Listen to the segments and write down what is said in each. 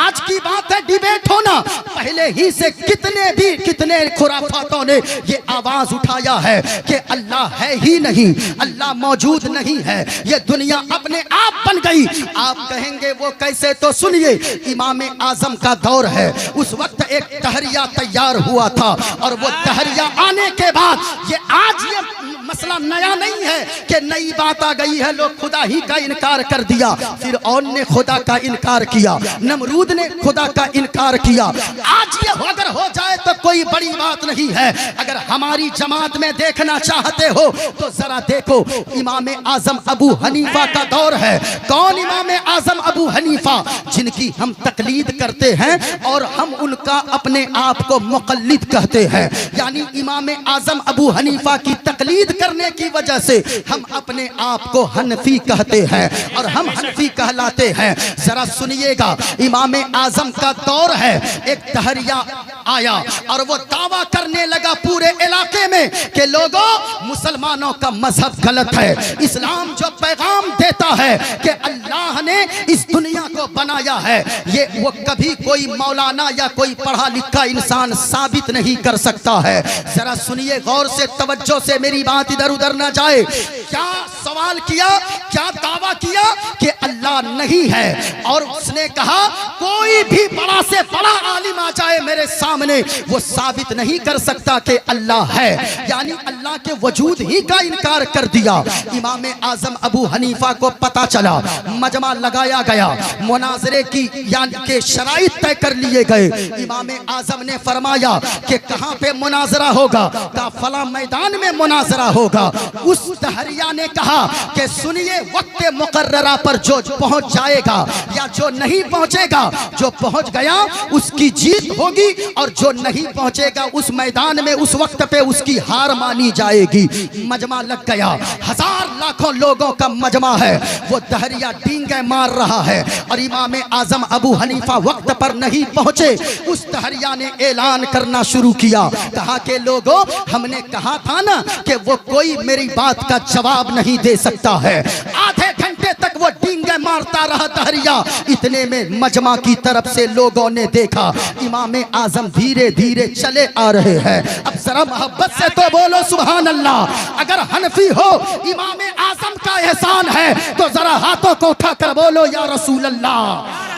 आज की बात है डिबेट होना, पहले ही से कितने खुराफातों ने ये आवाज उठाया है कि अल्लाह है ही नहीं, अल्लाह मौजूद नहीं है, ये दुनिया अपने आप बन गई। आप कहेंगे वो कैसे, तो सुनिए, इमाम आजम का दौर है, उस वक्त एक तहरिया तैयार हुआ था और वो तहरिया आने के बाद ये आज ये मसला नया नहीं है कि नई बात आ गई है, लोग खुदा ही का इनकार कर दिया, फिर और ने खुदा का इनकार किया, नमरूद ने खुदा का इनकार किया। आज ये अगर हो जाए तो कोई बड़ी बात नहीं है। अगर हमारी जमात में देखना चाहते हो तो जरा देखो, इमाम आजम अबू हनीफा का दौर है। कौन इमाम आजम अबू हनीफा, जिनकी हम तकलीद करते हैं और हम उनका अपने आप को मुक़ल्लिद कहते हैं, यानी इमाम आजम अबू हनीफा की तकलीद करने की वजह से हम अपने आप को हनफी कहते हैं और हम हनफी कहलाते हैं। जरा सुनिएगा, इमाम आजम का दौर है, एक तहरिया आया और वो दावा करने लगा पूरे इलाके में कि लोगों, मुसलमानों का मजहब गलत है। इस्लाम जो पैगाम देता है कि अल्लाह ने इस दुनिया को बनाया है, ये वो कभी कोई मौलाना या कोई पढ़ा लिखा इंसान साबित नहीं कर सकता है। जरा सुनिए गौर से, तवज्जो से, मेरी बात इधर उधर ना जाए। क्या सवाल किया, क्या दावा किया कि अल्लाह नहीं है, और उसने कहा कोई भी बड़ा से बड़ा आलिम आ जाए मेरे सामने, वो साबित नहीं कर सकता कि अल्लाह है, यानी अल्लाह के वजूद ही का इनकार कर दिया। इमाम आजम अबू हनीफा को पता चला, मजमा लगाया गया, मुनाजरे की यानी के शराइत तय कर लिए गए। इमाम आजम ने फरमाया कि कहाँ पे मुनाजरा होगा, कहा फला मैदान में मुनाजरा होगा। उस तहरिया ने कहा कि सुनिए, वक्त मुकर्ररा पर जो पहुंच जाएगा या जो नहीं पहुंचेगा, जो पहुंच गया उसकी जीत होगी और जो नहीं पहुंचेगा उस मैदान में उस वक्त पे उसकी हार मानी जाएगी। मजमा लग गया, हजार लाखों लोगों का मजमा है, वो तहरिया डींगे मार रहा है और इमाम आजम अबू हनीफा वक्त पर नहीं पहुंचे। उस तहरिया ने ऐलान करना शुरू किया, कहा कि लोगों, हमने कहा था ना कि वो कोई मेरी बात का जवाब नहीं दे सकता है। आधे घंटे तक वो डींगे मारता रहा तहरिया। इतने में मजमा की तरफ से लोगों ने देखा इमाम आजम धीरे धीरे चले आ रहे हैं। अब जरा मोहब्बत से तो बोलो सुभान अल्लाह। अगर हनफी हो, इमाम आजम का एहसान है तो जरा हाथों को उठाकर बोलो या रसूल अल्लाह,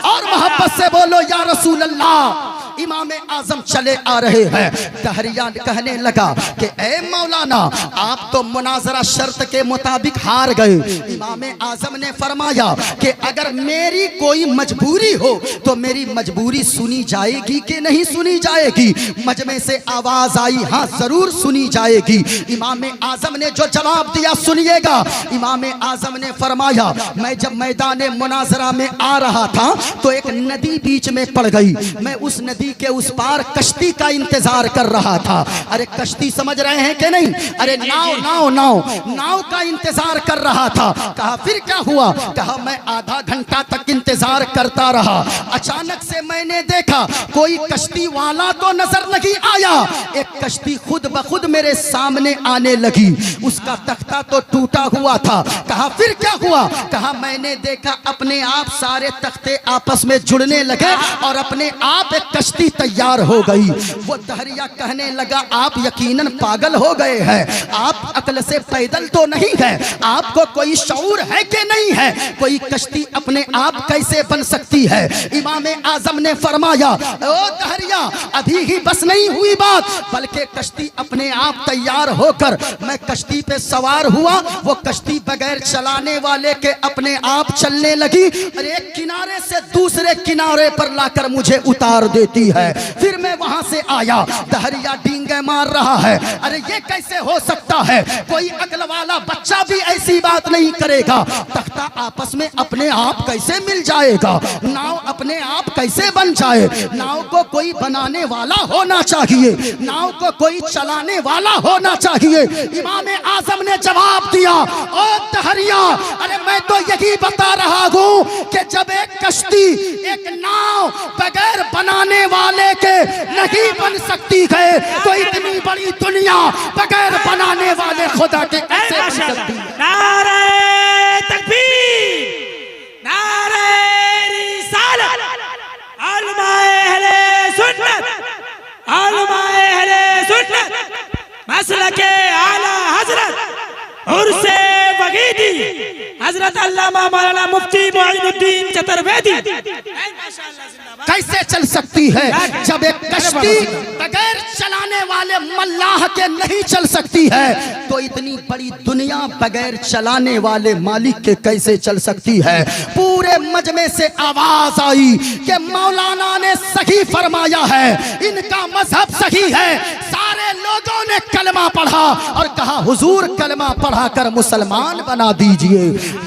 और मोहब्बत से बोलो या रसूल अल्लाह। इमाम आजम चले आ रहे हैं। तहरिया कहने लगा कि ए मौलाना, आप तो मुनाजरा शर्त के मुताबिक हार गए। इमाम आजम ने फरमाया कि अगर मेरी कोई मजबूरी हो तो मेरी मजबूरी सुनी जाएगी कि नहीं सुनी जाएगी? मजमे से आवाज आई, हाँ जरूर सुनी जाएगी। इमाम आजम ने जो जवाब दिया सुनिएगा। इमाम आजम ने फरमाया, मैं जब मैदान मुनाजरा में आ रहा था तो एक नदी बीच में पड़ गई। मैं उस नदी के उस पार कश्ती का इंतजार कर रहा था। अरे कश्ती समझ रहे हैं कि नहीं? अरे नाव का इंतजार कर रहा था। कहा फिर क्या हुआ? कहा मैं आधा घंटा तक इंतजार करता रहा। अचानक से मैंने देखा कोई कश्ती वाला तो नजर नहीं आया, एक कश्ती खुद ब खुद मेरे सामने आने लगी। उसका तख्ता तो टूटा हुआ था। कहा फिर क्या हुआ? कहा मैंने देखा अपने आप सारे तख्ते आपस में जुड़ने लगे और अपने आप एक कश्ती तैयार हो गई। वो तहरिया कहने लगा, आप यकीनन पागल हो गए हैं, आप अक्ल से पैदल तो नहीं है, आपको कोई शऊर है कि नहीं है? कोई कश्ती अपने आप कैसे बन सकती है? इमाम आजम ने फरमाया, ओ तहरिया, अभी ही बस नहीं हुई बात, बल्कि कश्ती अपने आप तैयार होकर मैं कश्ती पे सवार हुआ। वो कश्ती बगैर चलाने वाले के अपने आप चलने लगी और एक किनारे से दूसरे किनारे पर लाकर मुझे उतार देती है। फिर मैं वहां से आया, तहरिया डींगे मार रहा है। अरे ये कैसे हो सकता है? कोई अक्ल वाला बच्चा भी ऐसी बात नहीं करेगा। तख्ता आपस में अपने आप कैसे मिल जाएगा? नाव अपने आप कैसे बन जाए? नाव को कोई बनाने वाला होना चाहिए, नाव को कोई चलाने वाला होना चाहिए। इमाम आजम ने जवाब दिया, ओ तहरिया, अरे मैं तो यही बता रहा हूं कि जब एक कश्ती, एक नाव बगैर बनाने वाले के नहीं बन सकती है तो इतनी बड़ी दुनिया बगैर बनाने वाले खुदा के कैसे बन सकती है? नारे तकबीर, नारे रिसालत, शहीदी हजरत अल्लामा मौलाना मुफ्ती मोइनुद्दीन चतुर्वेदी। कैसे चल सकती है जब एक कश्ती बगैर चलाने वाले मल्लाह के नहीं चल सकती है, तो इतनी बड़ी दुनिया बगैर चलाने वाले मालिक के कैसे चल सकती है। पूरे मजमे से आवाज आई कि मौलाना ने सही फरमाया है, इनका मजहब सही है। सारे लोगों ने कलमा पढ़ा और कहा हुजूर कलमा पढ़ा कर मुसलमान बना दीजिए।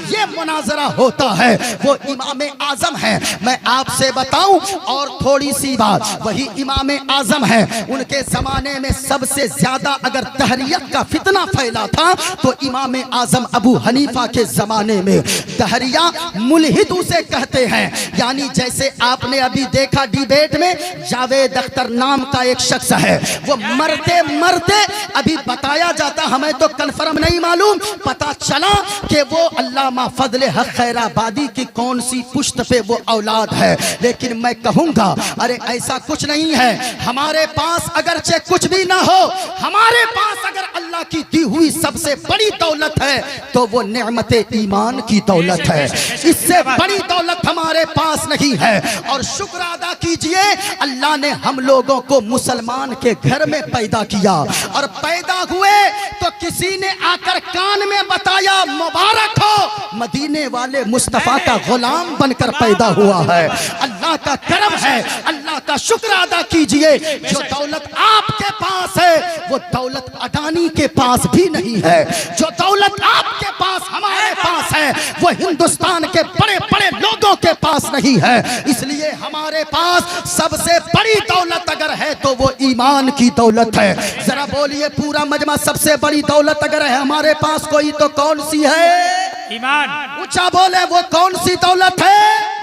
ये मुनाजरा होता है, वो इमाम आजम है। मैं आपसे बताऊं और थोड़ी सी बात, वही इमाम आजम है। उनके जमाने में सबसे ज्यादा अगर तहरीयत का फितना फैला था तो इमाम आजम अबू हनीफा के जमाने में। तहरिया मुल्हिद उसे कहते हैं, यानी जैसे आपने अभी देखा डिबेट में जावेद अख्तर नाम का एक शख्स है, वो मरते मरते अभी बताया जाता, हमें तो कन्फर्म नहीं मालूम, पता चला कि वो अल्लामा फजले हक खैराबादी की कौन सी पुश्त पे वो औलाद है। लेकिन मैं कहूंगा अरे ऐसा कुछ नहीं है। हमारे पास अगरचे कुछ भी ना हो, हमारे पास अगर अल्लाह की दी हुई सबसे बड़ी दौलत है तो वो नेमते ईमान की दौलत है। इससे बड़ी दौलत हमारे पास नहीं है। और शुक्र अदा कीजिए, अल्लाह ने हम लोगों को मुसलमान के घर में पैदा किया, और पैदा हुए तो किसी ने आकर कान में बताया मुबारक हो, मदीने वाले मुस्तफा का गुलाम बनकर पैदा हुआ है। अल्लाह का करम है, अल्लाह का शुक्र अदा कीजिए। जो दौलत आपके पास है वो दौलत अडानी के पास भी नहीं है। जो दौलत आपके पास हमारे पास है वो हिंदुस्तान के बड़े बड़े लोगों के पास नहीं है। इसलिए हमारे पास सबसे बड़ी दौलत अगर है तो वो ईमान की दौलत है। जरा बोलिए पूरा मजमा, सबसे बड़ी दौलत अगर है हमारे पास कोई तो कौन सी है? ईमान। ऊंचा बोले, वो कौन सी दौलत है?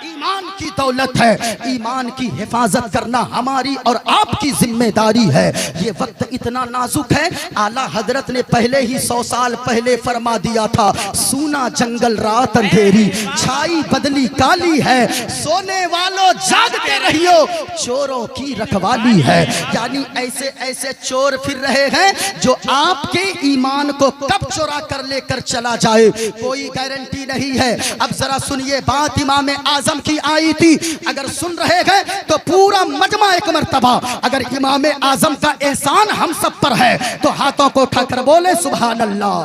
ईमान की दौलत है। ईमान की हिफाजत करना हमारी और आपकी जिम्मेदारी है। ये वक्त इतना नाजुक है, आला हजरत ने पहले ही 100 साल पहले फरमा दिया था, सूना जंगल रात अंधेरी, छाई बदली काली है, सोने वालों जागते रहियो, चोरों की रखवाली है। यानी ऐसे ऐसे चोर फिर रहे हैं जो आपके ईमान को कब चुरा कर लेकर चला जाए कोई गारंटी नहीं है। अब जरा सुनिए बात इमाम आजम की आई थी, अगर सुन रहे हैं तो पूरा मजमा एक मर्तबा, अगर इमाम आजम का एहसान हम सब पर है तो हाथों को उठाकर बोले सुभान अल्लाह,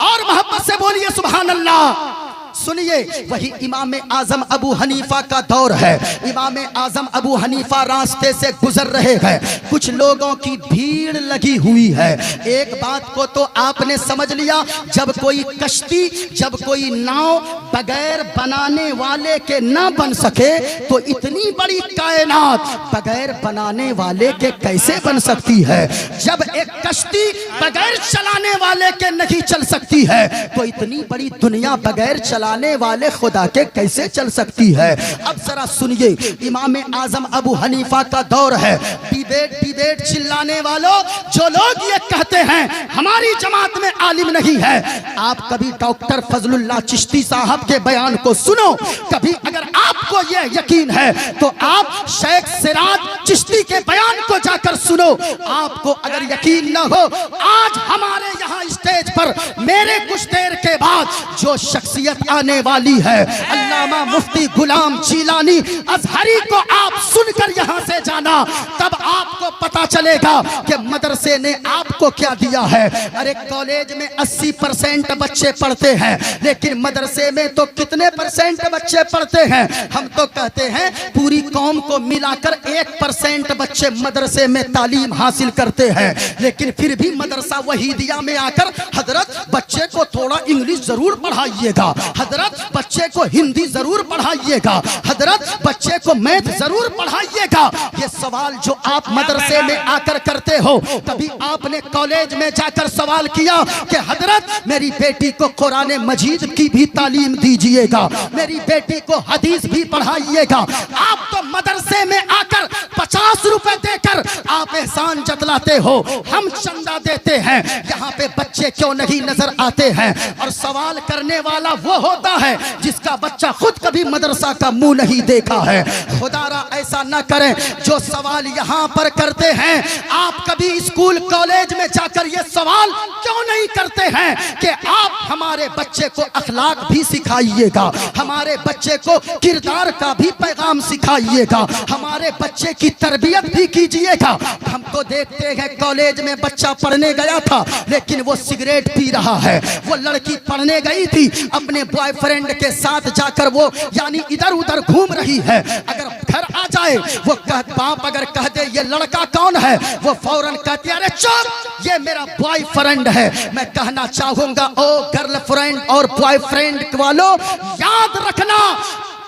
और मोहब्बत से बोलिए सुभान अल्लाह। सुनिए, वही इमाम आजम अबू हनीफा का दौर है। इमाम आजम अबू हनीफा रास्ते से गुजर रहे हैं, कुछ लोगों की भीड़ लगी हुई है। एक बात को तो आपने समझ लिया, जब कोई कश्ती, जब कोई नाव बगैर बनाने वाले के ना बन सके तो इतनी बड़ी कायनात बगैर बनाने वाले के कैसे बन सकती है। जब एक कश्ती बगैर चलाने वाले के नहीं चल सकती है तो इतनी बड़ी दुनिया बगैर चलाने वाले खुदा के कैसे चल सकती है। अब जरा सुनिए, इमाम आजम अबू हनीफा का दौर है। डिबेट डिबेट चिल्लाने वालों, जो लोग ये कहते हैं हमारी जमात में आलिम नहीं है, आप कभी डॉक्टर फजलुल्लाह चिश्ती साहब के बयान को सुनो। कभी अगर आपको ये यकीन है तो आप शेख सिराज चिश्ती के बयान को जाकर सुनो। आपको अगर यकीन न हो, आज हमारे यहाँ स्टेज पर मेरे कुछ देर के बाद जो शख्सियत आने वाली है, अल्लामा मुफ्ती गुलाम जीलानी अजहरी को आप सुनकर यहाँ से जाना, तब आपको पता चलेगा कि मदरसे ने आपको क्या दिया है। अरे कॉलेज में 80% बच्चे पढ़ते हैं, लेकिन मदरसे में तो कितने परसेंट बच्चे पढ़ते हैं? हम तो कहते हैं पूरी कौम को मिलाकर 1% बच्चे मदरसे में तालीम हासिल करते हैं। लेकिन फिर भी मदरसा वहीदिया में आकर हजरत बच्चे को थोड़ा इंग्लिश जरूर पढ़ाइएगा, हजरत बच्चे को हिंदी जरूर पढ़ाइएगा, हजरत बच्चे को मैथ जरूर पढ़ाइएगा। ये सवाल जो आप मदरसे में आकर करते हो, कभी आपने कॉलेज में जाकर सवाल किया कि हजरत मेरी बेटी को कुरान मजीद की भी तालीम दीजिएगा, मेरी बेटी को हदीस भी पढ़ाइएगा? आप तो मदरसे में आकर 50 रुपए देकर आप एहसान जतलाते हो, हम चंदा देते हैं, यहाँ पे बच्चे क्यों नहीं नजर आते हैं? और सवाल करने वाला वो होता है जिसका बच्चा खुद कभी मदरसा का मुंह नहीं देखा है। खुदारा ऐसा न करें, जो सवाल यहाँ पर करते हैं आप कभी स्कूल कॉलेज में जाकर ये सवाल क्यों नहीं करते हैं कि आप हमारे बच्चे को अखलाक भी सिखाइएगा, हमारे बच्चे को किरदार का भी पैगाम सिखाइएगा, हमारे बच्चे की तरबियत भी कीजिएगा। हम तो देखते हैं कॉलेज में बच्चा पढ़ने गया था लेकिन वो सिगरेट पी रहा है, वो लड़की पढ़ने गई थी अपने बॉयफ्रेंड के साथ जाकर वो यानी इधर उधर घूम रही है। अगर घर आ जाए वो बाप अगर कह दे ये लड़का कौन है, वो फौरन कहती है अरे चुप ये मेरा बॉयफ्रेंड है। मैं कहना चाहूंगा ओ गर्लफ्रेंड और बॉयफ्रेंड वालों, याद रखना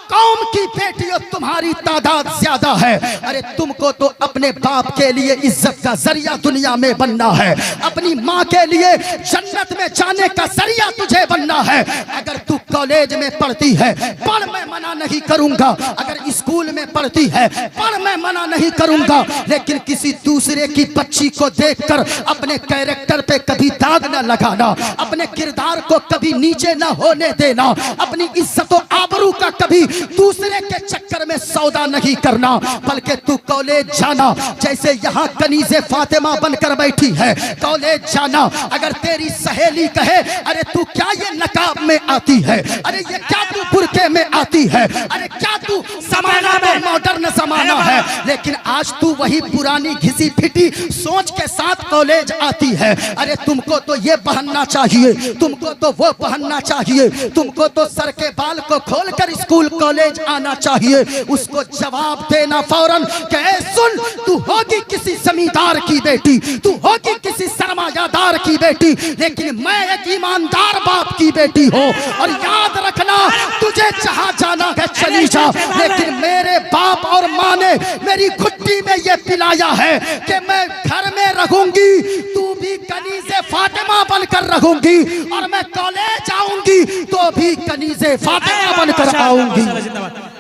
कौम की बेटियों तुम्हारी तादाद ज्यादा है। अरे तुमको तो अपने बाप के लिए इज्जत का जरिया दुनिया में बनना है, अपनी माँ के लिए जन्नत में जाने का जरिया तुझे बनना है। अगर तू कॉलेज में पढ़ती है पढ़, मैं मना नहीं करूंगा, अगर स्कूल में पढ़ती है पढ़, मैं मना नहीं करूंगा, लेकिन किसी दूसरे की बच्ची को देखकर अपने कैरेक्टर पे कभी दाग न लगाना, अपने किरदार को कभी नीचे न होने देना, अपनी इज्जत और आबरू का कभी दूसरे के चक्कर में सौदा नहीं करना। बल्कि तू कॉलेज जाना, जैसे यहाँ कनीज़े फातिमा बनकर बैठी है, कॉलेज जाना। अगर तेरी सहेली कहे अरे तू क्या ये नकाब में आती है, अरे ये क्या तू बुरके में आती है, अरे क्या तू जमाना में मॉडर्न जमाना है, लेकिन आज तू वही पुरानी घिसी फिटी सोच के साथ कॉलेज आती है। अरे तुमको तो ये पहनना चाहिए, तुमको तो वो पहनना चाहिए, तुमको तो सर के बाल को खोलकर स्कूल कॉलेज आना चाहिए। उसको जवाब देना फौरन कि सुन, तू होगी किसी जमींदार की बेटी, तू होगी किसी सरमायादार की बेटी, लेकिन मैं एक ईमानदार बाप की बेटी हूँ। और याद रखना तुझे जहाँ जाना है चली जा, लेकिन मेरे बाप और माँ ने मेरी घुट्टी में ये पिलाया है कि मैं घर में रहूंगी, तू भी कनीज़े फातिमा बनकर रहूंगी, और मैं कॉलेज आऊंगी तो भी कनीज़े फातिमा बनकर आऊंगी।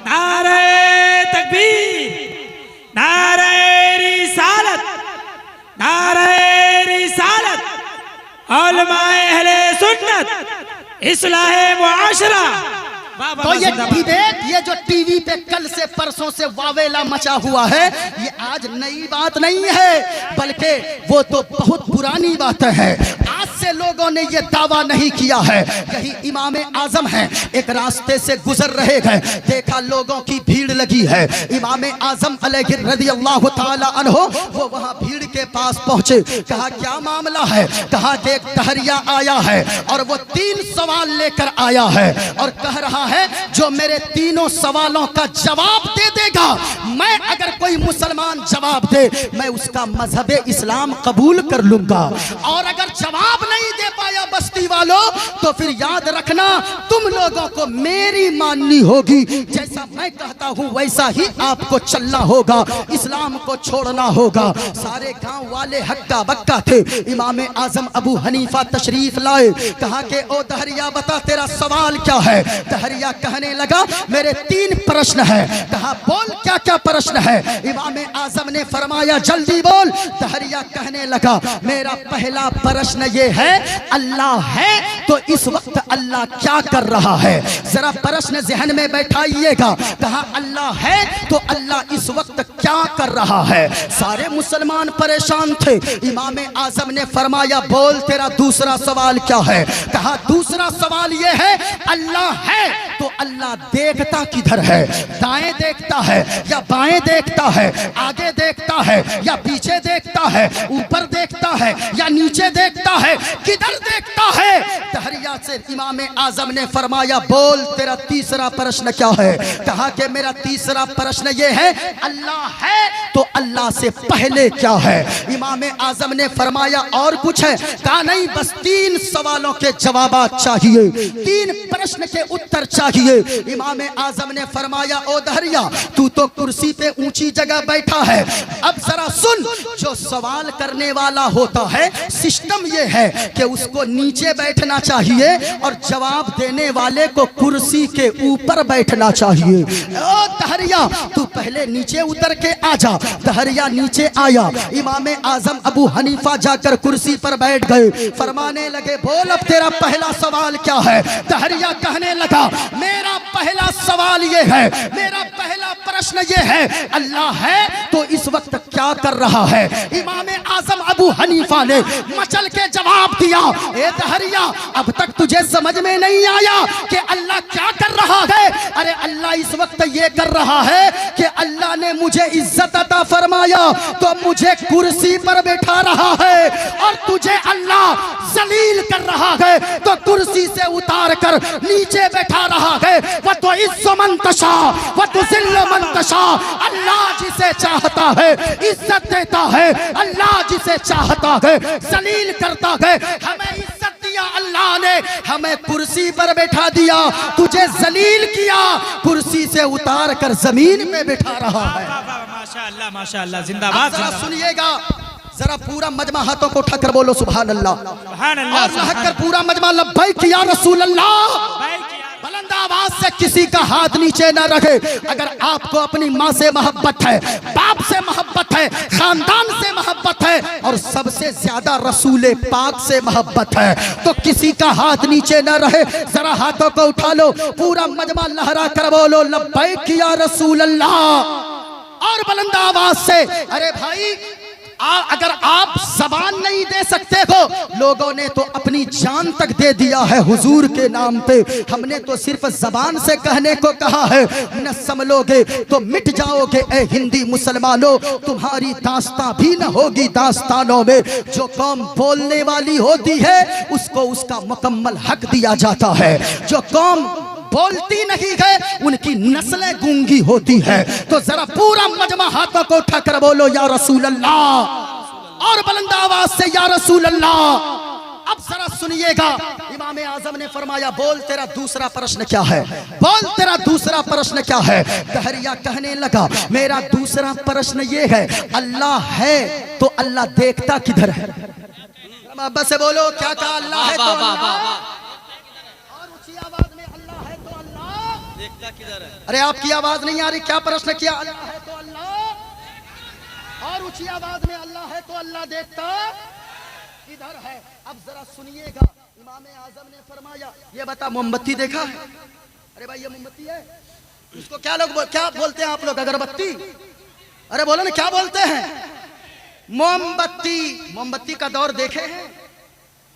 नारे तकबीर, नारे रिसालत, नारे रिसालत, उलमाए अहले सुन्नत, इस्लाहे मुआशरा। तो ये डिबेट, ये जो टीवी पे कल से परसों से वावेला मचा हुआ है, ये आज नई बात नहीं है, बल्कि वो तो बहुत पुरानी बात है। आज से लोगों ने ये दावा नहीं किया है। यही इमाम आजम है, एक रास्ते से गुजर रहे हैं, देखा लोगों की भीड़ लगी है। इमाम आजम अलैहि रज़ियल्लाहु ताला अन्हु वो वहाँ भीड़ के पास पहुँचे, कहा क्या मामला है? कहा देख टहरिया आया है और वो 3 सवाल लेकर आया है और कह रहा है जो मेरे तीनों सवालों का जवाब दे देगा, मैं अगर कोई मुसलमान जवाब दे मैं उसका मजहब इस्लाम कबूल कर लूंगा, और अगर जवाब नहीं दे पाया बस्ती वालों तो फिर याद रखना तुम लोगों को मेरी माननी होगी, जैसा मैं कहता हूं वैसा ही आपको चलना होगा, इस्लाम को छोड़ना होगा। सारे गांव वाले हक्का बक्का थे। इमाम आजम अबू हनीफा तशरीफ लाए, कहा कि ओ दहरिया बता तेरा सवाल क्या है? दहरिया कहने लगा मेरे 3 प्रश्न हैं। कहा बोल क्या क्या प्रश्न है? इमाम आजम ने फरमाया जल्दी बोल। दहरिया कहने लगा मेरा पहला प्रश्न ये है अल्लाह है तो इस वक्त अल्लाह क्या कर रहा है? जरा प्रश्न जहन में बैठाइएगा। कहा अल्लाह है तो अल्लाह इस वक्त क्या कर रहा है? सारे मुसलमान परेशान थे। इमाम आजम ने फरमाया बोल तेरा दूसरा सवाल क्या है? कहा दूसरा सवाल ये है अल्लाह है तो अल्लाह देखता किधर है? दाएं देखता है या बाएं देखता है? आगे देखता है या पीछे देखता है? ऊपर देखता है या नीचे देखता है? किधर देखता है? तहरिया से इमाम आजम ने फरमाया बोल तेरा तीसरा प्रश्न क्या है? कहा कि मेरा तीसरा प्रश्न ये है अल्लाह है तो अल्लाह से पहले क्या है? इमाम आजम ने फरमाया और कुछ है? कहा नहीं, बस 3 सवालों के जवाब चाहिए, 3 प्रश्न के उत्तर चाहिए। चाहिए। इमाम आजम ने फरमाया, ओ दहरिया तू तो कुर्सी पे ऊंची जगह बैठा है, अब जरा सुन, जो सवाल करने वाला होता है सिस्टम ये है कि उसको नीचे बैठना चाहिए और जवाब देने वाले को कुर्सी के ऊपर बैठना चाहिए। ओ दहरिया तू पहले नीचे उतर के आ जा। दहरिया नीचे आया, इमाम आजम अबू हनीफा जाकर कुर्सी पर बैठ गए। फरमाने लगे, बोल अब तेरा पहला सवाल क्या है? दहरिया कहने लगा, मेरा पहला सवाल ये है, मेरा पहला प्रश्न ये है, अल्लाह है तो इस वक्त क्या कर रहा है? इमाम आजम अबू हनीफा ने मचल के जवाब दिया, ए दहरिया अब तक तुझे समझ में नहीं आया कि अल्लाह क्या कर रहा है? अरे अल्लाह इस वक्त ये कर रहा है कि अल्लाह ने मुझे इज्जत अता फरमाया तो मुझे कुर्सी पर बैठा रहा है, और तुझे अल्लाह जलील कर रहा है तो कुर्सी से उतार कर नीचे बैठा रहा है। वह तो इज्जत मंतशा वह तो जिल्ल मंतशा, अल्लाह जिसे चाहता है इज्जत देता है, अल्लाह जिसे चाहता है जलील करता है। हमें इज्जत दिया अल्लाह ने, हमें कुर्सी पर बैठा दिया, तुझे जलील किया, कुर्सी से उतार कर जमीन में बैठा रहा है। माशाअल्लाह माशाअल्लाह, जिंदाबाद। जरा सुनिएगा, जरा पूरा मजमा हाथों को उठाकर बोलो सुभान अल्लाह, सुभान अल्लाह, और लहकर पूरा मजमा लब्बैक या रसूल अल्लाह। बुलंद आवाज से किसी का हाथ नीचे ना रखे। अगर आपको अपनी माँ से मोहब्बत है, बाप से मोहब्बत है, खानदान से मोहब्बत है, और सबसे ज्यादा रसूल पाक से मोहब्बत है, तो किसी का हाथ नीचे ना रहे। जरा हाथों को उठा लो, पूरा मजमा लहरा कर बोलो लब्बैक या रसूल अल्लाह, और बुलंद आवाज से। अरे भाई अगर आप जबान नहीं दे सकते हो, लोगों ने तो अपनी जान तक दे दिया है हुजूर के नाम पे, हमने तो सिर्फ जबान से कहने को कहा है। न संभलोगे तो मिट जाओगे ए हिंदी मुसलमानों, तुम्हारी दास्तां भी न होगी दास्तानों में। जो कौम बोलने वाली होती है उसको उसका मुकम्मल हक दिया जाता है, जो कौम बोलती नहीं है उनकी नस्लें गूंगी होती है। तो जरा पूरा मजमा हाथों को उठाकर बोलो या रसूल अल्लाह, और बुलंद आवाज से या रसूल अल्लाह। अब जरा सुनिएगा, इमाम आजम ने फरमाया, बोल तेरा दूसरा प्रश्न क्या है? बोल तेरा दूसरा प्रश्न क्या है? दहरिया कहने लगा, मेरा दूसरा प्रश्न ये है, अल्लाह है तो अल्लाह देखता किधर है? बस बोलो, क्या कहा? अल्लाह है तो अल्लाह, और ऊंची आवाज में अल्लाह है तो अल्लाह देखता किधर है? अरे आपकी आवाज नहीं आ रही, क्या प्रश्न किया? अल्लाह है तो अल्लाह, और ऊंची आवाज में अल्लाह है तो अल्लाह देखता किधर है? अब जरा सुनिएगा, इमाम आजम ने फरमाया, ये बता मोमबत्ती देखा है? अरे भाई ये मोमबत्ती है, इसको क्या बोलते हैं आप लोग? अगरबत्ती? अरे बोलो ना, क्या बोलते हैं? मोमबत्ती। मोमबत्ती का दौर देखे हैं?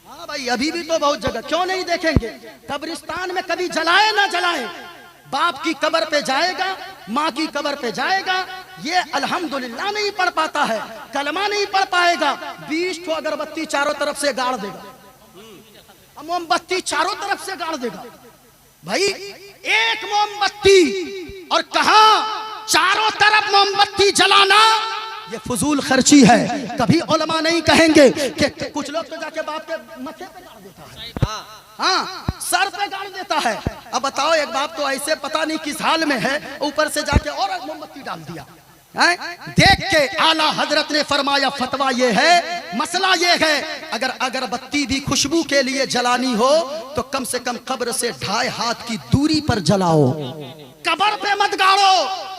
हाँ भाई, अभी भी तो बहुत जगह, क्यों नहीं देखेंगे? कब्रिस्तान में कभी जलाए ना जलाए, बाप की कब्र पे जाएगा, माँ की कब्र पे जाएगा, ये अल्हम्दुलिल्लाह नहीं पढ़ पाता है, कलमा नहीं पढ़ पाएगा, 20 ठो अगरबत्ती चारों तरफ से गाड़ देगा, मोमबत्ती चारों तरफ से गाड़ देगा। भाई एक मोमबत्ती और कहा चारों तरफ मोमबत्ती जलाना, ये फजूल खर्ची है। कभी उलमा नहीं कहेंगे कि कुछ लोग तो जाके बाप के मथे पे गाड़ देता है, हाँ सर पे गाड़ देता है। अब बताओ, एक बाप तो ऐसे पता नहीं किस हाल में है, ऊपर से जाके और मोमबत्ती डाल दिया है? देख के आला हजरत ने फरमाया, फतवा ये है, मसला ये है, अगर अगरबत्ती भी खुशबू के लिए जलानी हो तो कम से कम कब्र से 2.5 हाथ की दूरी पर जलाओ, कब्र पे मत गाड़ो।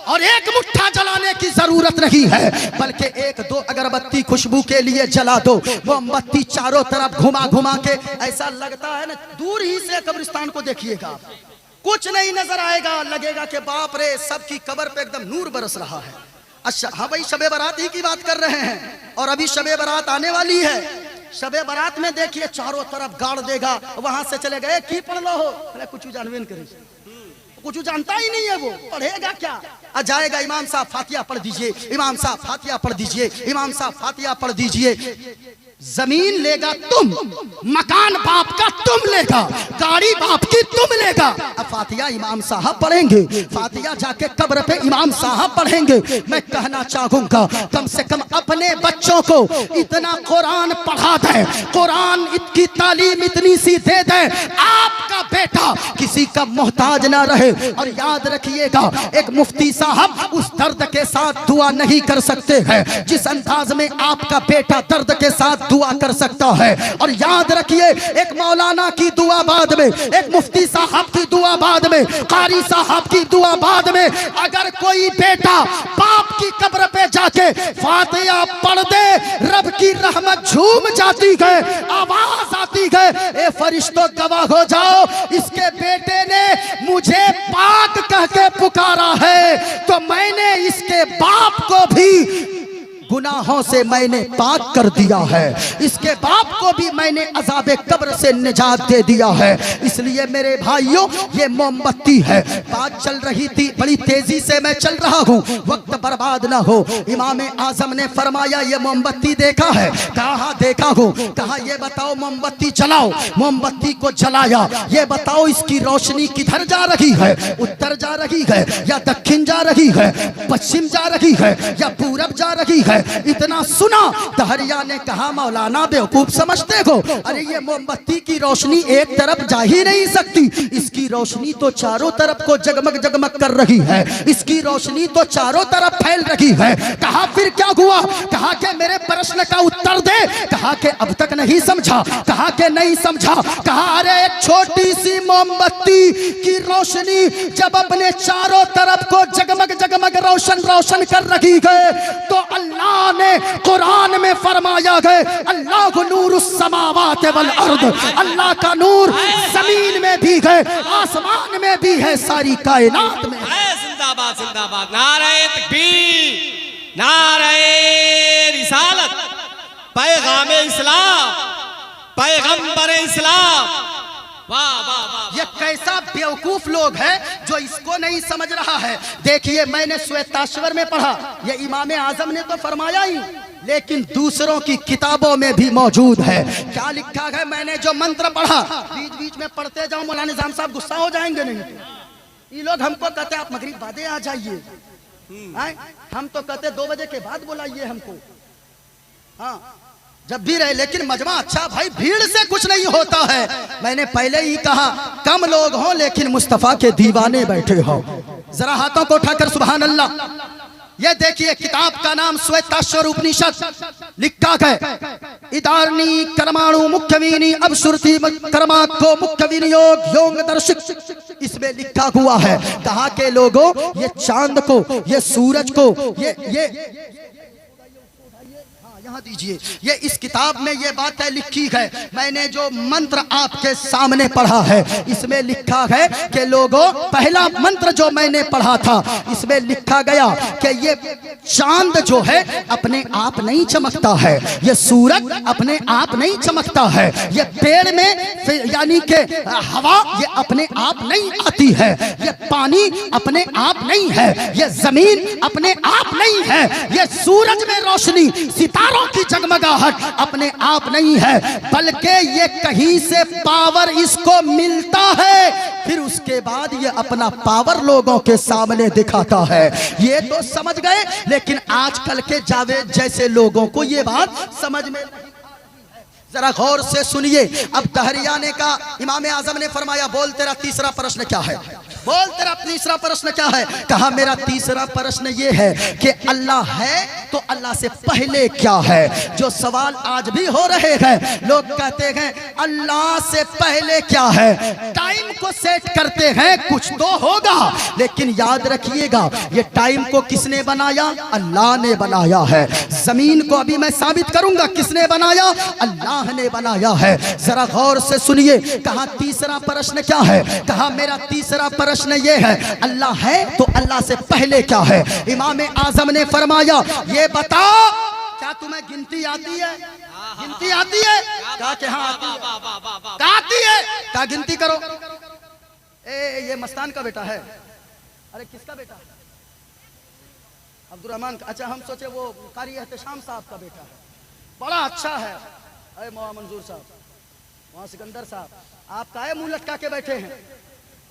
और एक मुट्ठा जलाने की जरूरत नहीं है, बल्कि 1-2 अगरबत्ती खुशबू के लिए जला दो। मोमबत्ती चारों तरफ घुमा घुमा के, ऐसा लगता है ना, दूर ही से कब्रिस्तान को देखिएगा, कुछ नहीं नजर आएगा, लगेगा कि बाप रे सबकी कब्र पे एकदम नूर बरस रहा है। अच्छा हाँ भाई, शबे बारात ही की बात कर रहे हैं, और अभी शबे बारात आने वाली है। शबे बारात में देखिए चारों तरफ गाड़ देगा, वहां से चले गए की पढ़ लो हो, अरे कुछ जानवे न करे, कुछ जानता ही नहीं है, वो पढ़ेगा क्या? आ जाएगा, इमाम साहब फातिहा पढ़ दीजिए, इमाम साहब फातिहा पढ़ दीजिए, इमाम साहब फातिहा पढ़ दीजिए। जमीन लेगा तुम, मकान बाप का तुम लेगा, गाड़ी बाप की तुम लेगा। अब फातिहा इमाम साहब पढ़ेंगे, फातिहा जाके कब्र पे इमाम साहब पढ़ेंगे। मैं कहना चाहूंगा कम से कम अपने बच्चों को इतना कुरान पढ़ा दें, कुरान की तालीम इतनी सी दे दें, आपका बेटा किसी का मोहताज ना रहे। और याद रखिएगा, एक मुफ्ती साहब उस दर्द के साथ दुआ नहीं कर सकते हैं जिस अंदाज में आपका बेटा दर्द के साथ दुआ कर सकता है। और याद रखिए, एक मौलाना की दुआ बाद में, एक मुफ्ती साहब की दुआ बाद में, कारी साहब की दुआ बाद में, अगर कोई बेटा बाप की कब्र पे जाके फातिहा पढ़ दे, रब की रहमत झूम जाती है, आवाज आती है, ए फरिश्तों गवाह हो जाओ, इसके बेटे ने मुझे पाक कह के पुकारा है, तो मैंने इसके बाप को भी गुनाहों से मैंने पाक कर दिया है, इसके बाप को भी मैंने अज़ाबे कब्र से निजात दे दिया है। इसलिए मेरे भाइयों, ये मोमबत्ती है, बात चल रही थी, बड़ी तेजी से मैं चल रहा हूँ, वक्त बर्बाद ना हो। इमाम आजम ने फरमाया, ये मोमबत्ती देखा है? कहा देखा हूँ। कहा ये बताओ, मोमबत्ती जलाओ। मोमबत्ती को जलाया, ये बताओ इसकी रोशनी किधर जा रही है? उत्तर जा रही है या दक्षिण जा रही है, पश्चिम जा रही है या पूरब जा रही है? इतना सुना, दहरिया ने कहा मौलाना बेवकूफ समझते हो, अरे ये मोमबत्ती की रोशनी एक तरफ जा ही नहीं सकती, इसकी रोशनी तो चारों तरफ को जगमग जगमग कर रही है, इसकी रोशनी तो चारों तरफ फैल रही है। कहा फिर क्या हुआ? कहा कि मेरे प्रश्न का उत्तर दे। कहा कि अब तक नहीं समझा। कहा कि नहीं समझा। कहा अरे एक छोटी सी मोमबत्ती की रोशनी जब अपने चारों तरफ को जगमग जगमग रोशन रोशन कर रही है, तो अल्लाह ने कुरान में फरमाया है, अल्लाह नूरुस समावात वल अर्द, अल्लाह का नूर जमीन में भी है, आसमान में भी है, सारी कायनात में। जिंदाबाद जिंदाबाद, नारे तकबीर, नारे रिसालत, पैगाम इस्लाम, पैगंबर इस्लाम। वाह वाह वाह, ये कैसा बेवकूफ लोग है जो इसको नहीं समझ रहा है। देखिए, मैंने श्वेताश्वर में पढ़ा, ये इमाम आजम ने तो फरमाया ही, लेकिन दूसरों की किताबों में भी मौजूद है। क्या लिखा है? मैंने जो मंत्र पढ़ा, बीच बीच में पढ़ते जाओ, मौलाना निजाम साहब गुस्सा हो जाएंगे नहीं? ये लोग हमको कहते आप मगरिब बादे आ जाइए, हम तो कहते 2 बजे के बाद बुलाइए हमको, हाँ जब भी रहे, लेकिन मजमा अच्छा भाई, भीड़ से कुछ नहीं होता है। मैंने पहले ही कहा, कम लोग हो लेकिन मुस्तफा के दीवाने बैठे हो। जरा हाथों को उठाकर सुभान अल्लाह। ये देखिए, किताब का नाम श्वेताश्वर उपनिषद, लिखा है इदारणी कर्माणु मुख्यवीनी अवसुरति कर्माको मुख्य विनियोग योग दर्शिक। इसमें लिखा हुआ है, कहा के लोगों, ये चांद को, ये सूरज को, ये यहाँ दीजिए, ये इस किताब में ये बातें लिखी है। मैंने जो मंत्र आपके सामने पढ़ा है, इसमें लिखा है कि लोगों, पहला मंत्र जो मैंने पढ़ा था, इसमें लिखा गया कि ये चांद जो है अपने आप नहीं चमकता है, ये सूरज अपने आप नहीं चमकता है, ये पेड़ में यानी कि हवा ये अपने आप नहीं आती है, ये पानी अपने आप नहीं है, ये जमीन अपने आप नहीं है, ये सूरज में रोशनी, सितारों की जगमगाहट अपने आप नहीं है, बल्कि ये कहीं से पावर इसको मिलता है, फिर उसके बाद ये अपना पावर लोगों के सामने दिखाता है। ये तो समझ गए, लेकिन आजकल के जावेद जैसे लोगों को ये बात समझ में, जरा गौर से सुनिए। अब तहरिया ने कहा, इमाम आजम ने फरमाया, बोल तेरा तीसरा प्रश्न क्या है? बोल तेरा तीसरा प्रश्न क्या है? कहा मेरा तीसरा प्रश्न ये है कि अल्लाह है तो अल्लाह से पहले क्या है? जो सवाल आज भी हो रहे हैं, लोग कहते हैं अल्लाह से पहले क्या है, टाइम को सेट करते हैं, कुछ तो होगा, लेकिन याद रखिएगा, ये टाइम को किसने बनाया? अल्लाह ने बनाया है। जमीन को अभी मैं साबित करूंगा किसने बनाया? अल्लाह ने बनाया है। जरा गौर से सुनिए। कहा तीसरा प्रश्न क्या है? कहा मेरा तीसरा प्रश्न ये है, अल्लाह है तो अल्लाह से पहले क्या है? इमाम आजम ने फरमाया, ये बताओ, क्या तुम्हें गिनती आती है? गिनती आती है? कहा कि हाँ आती है। कहा आती है? कहा गिनती करो। ये मस्तान का बेटा है। अरे किसका बेटा? अब्दुल रहमान का। अच्छा, हम सोचे वो कारी एहतशाम साहब का बेटा है। बड़ा अच्छा है, अरे मौलाना मंजूर साहब, वहाँ सिकंदर साहब, आप काहे मुंह लटका के बैठे हैं?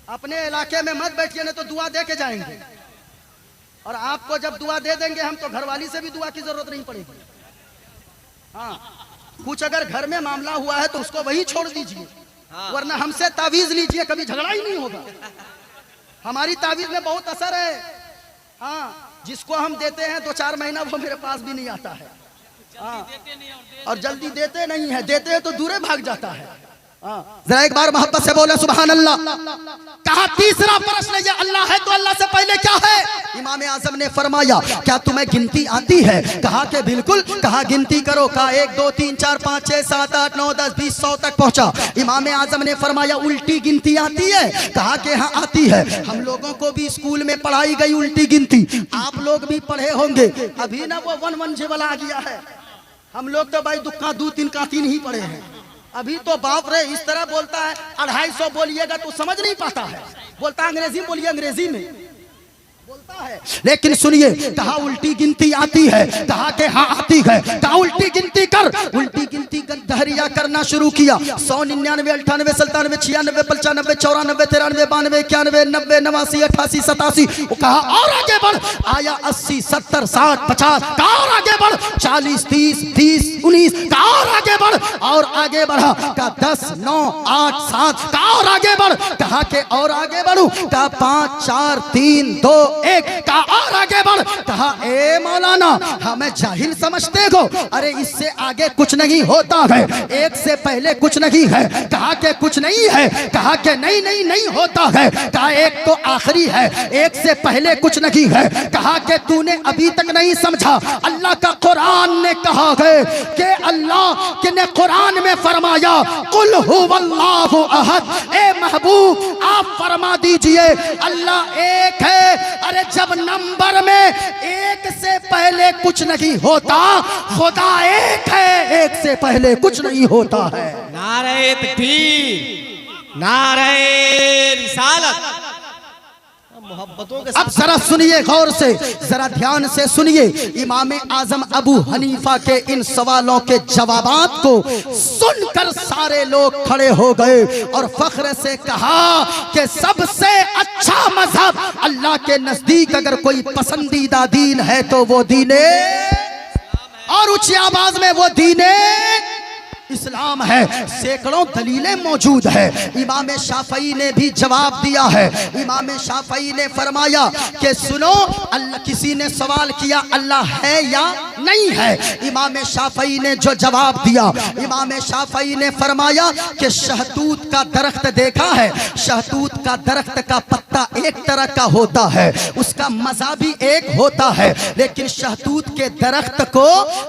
अपने इलाके में मत बैठिए, नहीं तो दुआ दे के जाएंगे। और आपको जब दुआ दे देंगे हम, तो घरवाली से भी दुआ की जरूरत नहीं पड़ेगी। हाँ, कुछ अगर घर में मामला हुआ है तो उसको वही छोड़ दीजिए, वरना हमसे तावीज लीजिए, कभी झगड़ा ही नहीं होगा। हमारी तावीज में बहुत असर है। हाँ, जिसको हम देते हैं 2-4 महीना वो मेरे पास भी नहीं आता है। हाँ, और जल्दी देते नहीं है, देते हैं तो दूरे भाग जाता है। जरा एक बार मोहब्बत से बोले सुभान अल्लाह। कहा तीसरा प्रश्न, ये अल्लाह है तो अल्लाह से पहले क्या है? इमाम आजम ने फरमाया क्या तुम्हें गिनती आती है? कहा कि बिल्कुल। कहा गिनती करो। कहा 1 2 3 4 5 6 7 8 9 10 20 100 तक पहुंचा। इमाम आजम ने फरमाया उल्टी गिनती आती है? कहा कि हाँ आती है। हम लोगों को भी स्कूल में पढ़ाई गई उल्टी गिनती, आप लोग भी पढ़े होंगे। अभी ना वो 1 1 वाला आ गया है। हम लोग तो भाई दुक्का 2 3 का 3 ही पढ़े हैं। अभी तो बाप रे इस तरह बोलता है, 250 बोलिएगा तो समझ नहीं पाता है। बोलता है अंग्रेजी में, बोलिए अंग्रेजी में बोलता है। लेकिन सुनिए, कहा उल्टी गिनती आती है? कहा कि हाँ आती है। कहा उल्टी गिनती कर। उल्टी गिनती दहरिया करना शुरू किया। 100 99 98 97 96 95 94 93 92 91 90 89 88 87। कहा और आगे बढ़। आया 80 70 60 50। कहा और आगे बढ़। 40 30 30 19। कहा और आगे बढ़। और आगे बढ़ा। कहा 10 9 8 7। कहा और आगे बढ़। कहा के और आगे बढ़ू। कहा 5 4 3 2 1। कहा और आगे बढ़। कहा ए मौलाना हमें जाहिल समझते हो? अरे इससे आगे कुछ नहीं होता है, 1 से पहले कुछ नहीं है। कहा के कुछ नहीं है। कहा के नहीं नहीं नहीं होता है। कहा 1 तो आखिरी है, 1 से पहले कुछ नहीं है। कहा के तूने अभी तक नहीं समझा, अल्लाह का कुरान ने कहा है कि अल्लाह के ने कुरान में फरमाया कुल हुवल्लाहु अहद। ए महबूब आप फरमा दीजिए अल्लाह एक है। अरे जब नंबर में 1 से पहले कुछ नहीं होता, खुदा एक है, 1 से पहले कुछ नहीं होता है। नारे तकबीर, नारे रिसालत। मोहब्बतों के अब जरा सुनिए गौर से, जरा ध्यान से सुनिए। इमाम आजम अबू हनीफा के इन सवालों के जवाबात को सुनकर सारे लोग खड़े हो गए और फख्र से कहा कि सबसे अच्छा मजहब अल्लाह के नजदीक अगर कोई पसंदीदा दीन है तो वो दीने, और ऊंची आवाज में वो दीने इस्लाम है। सैकड़ों दलीलें मौजूद है। इमाम शाफई ने भी जवाब दिया है। इमाम शाफई ने फरमाया कि सुनो, अल्लाह, किसी ने सवाल किया अल्लाह है या नहीं है। इमाम शाफई ने जो जवाब दिया, इमाम शाफई ने फरमाया कि शहतूत का दरख्त देखा है, शहतूत का दरख्त का पत्ता एक तरह का होता है, उसका मजा भी एक होता है, लेकिन शहतूत के दरख्त को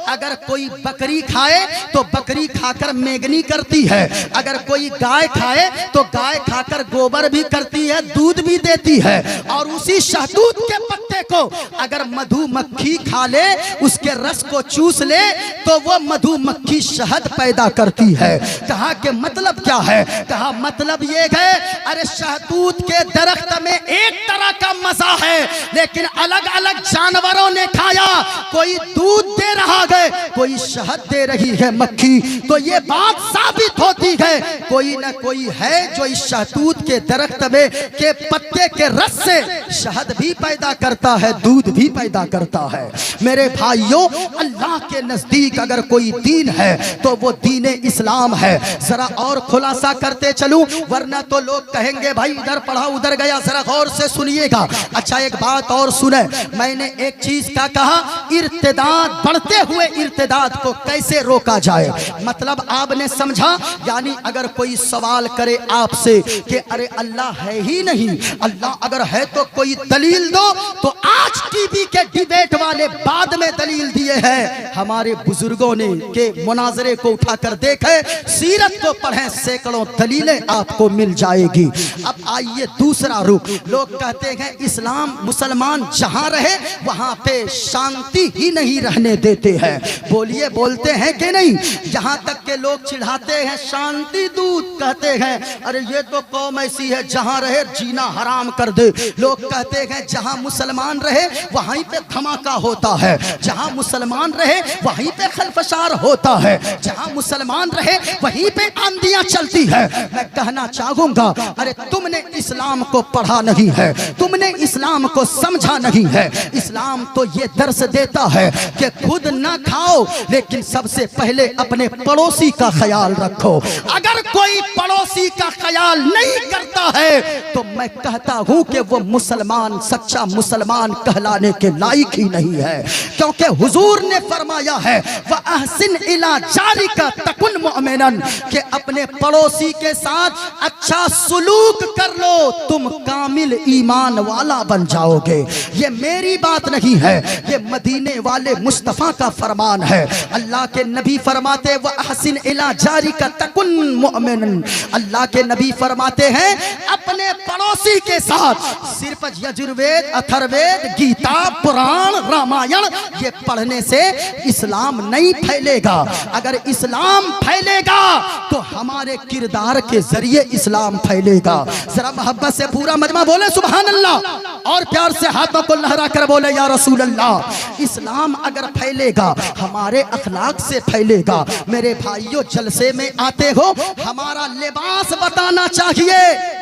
अगर कोई बकरी खाए तो बकरी खाकर मेगनी करती है, अगर कोई गाय खाए तो गाय खाकर गोबर भी करती है, दूध भी देती है। और उसी शहतूत के पत्ते को अगर मधुमक्खी खा ले, उसके रस को चूस ले, तो वो मधुमक्खी शहद पैदा करती है। कहा कि मतलब क्या है? कहा मतलब ये है, अरे शहतूत के दरख्त में एक तरह का मजा है, लेकिन अलग अलग जानवरों ने खाया, कोई दूध दे रहा है, कोई शहद दे रही है मक्खी, तो ये बात साबित होती है कोई ना कोई है जो इस शहतूत के दरख्त में के पत्ते के रस से शहद भी पैदा करता है, दूध भी पैदा करता है। मेरे भाइयों, अल्लाह के नजदीक अगर कोई दीन है तो वो दीन इस्लाम है। जरा और खुलासा करते चलूं, वरना तो लोग कहेंगे भाई इधर पढ़ा उधर गया। जरा गौर से सुनिएगा। अच्छा एक बात और सुने, मैंने एक चीज का कहा, इर्तिदाद, बढ़ते हुए इर्तिदाद को कैसे रोका जाए। मतलब आपने समझा, यानी अगर कोई सवाल करे आपसे कि अरे अल्लाह है ही नहीं, अल्लाह अगर है तो कोई दलील दो, तो आज टीवी के डिबेट वाले बाद में दलील दिए हैं। हमारे बुजुर्गों ने के मुनाजरे को उठाकर देखे, सीरत को पढ़ें, सैकड़ों दलीलें आपको मिल जाएगी। अब आइए दूसरा रुख। लोग कहते हैं इस्लाम मुसलमान जहां रहे वहां पे शांति ही नहीं रहने देते हैं। बोलिए बोलते हैं कि नहीं? यहां तक के लोग चिढ़ाते समझाते हैं शांति दूत, कहते हैं अरे ये तो कौम ऐसी है जहां रहे जीना हराम कर दे। लोग कहते हैं जहां मुसलमान रहे वहीं पे धमाका होता है, जहां मुसलमान रहे वहीं पे खलफशार होता है, जहां मुसलमान रहे वहीं पे आंधियां चलती है। मैं कहना चाहूंगा अरे तुमने इस्लाम को पढ़ा नहीं है, तुमने इस्लाम को समझा नहीं है। इस्लाम तो ये दर्स देता है कि खुद ना खाओ लेकिन सबसे पहले अपने पड़ोसी का ख्याल रखो। अगर कोई पड़ोसी का ख्याल नहीं करता है तो मैं कहता हूं कि वो मुसलमान, सच्चा मुसलमान कहलाने के लायक ही नहीं है। क्योंकि हुजूर ने फरमाया है व अहसिन इला जारिका तकुन मुमिनन, कि अपने पड़ोसी के साथ अच्छा सुलूक कर लो, तुम कामिल ईमान वाला बन जाओगे। ये मेरी बात नहीं है, ये मदीने वाले मुस्तफा का फरमान है। अल्लाह के नबी फरमाते व अहसिन इला जारिका तकुन मुमिनन, अल्लाह के नबी फरमाते हैं अपने पड़ोसी के साथ सिर्फ यजुर्वेद, अथर्ववेद, गीता, पुराण, रामायण ये पढ़ने से इस्लाम नहीं फैलेगा। अगर इस्लाम फैलेगा तो हमारे किरदार के जरिए इस्लाम फैलेगा। जरा मोहब्बत से पूरा मजमा बोले सुभान अल्लाह और प्यार से हाथों को लहरा कर बोले या रसूल अल्लाह। इस्लाम अगर फैलेगा हमारे अखलाक से फैलेगा। मेरे भाइयों जलसे में आते हो, हमारा लिबास बताना चाहिए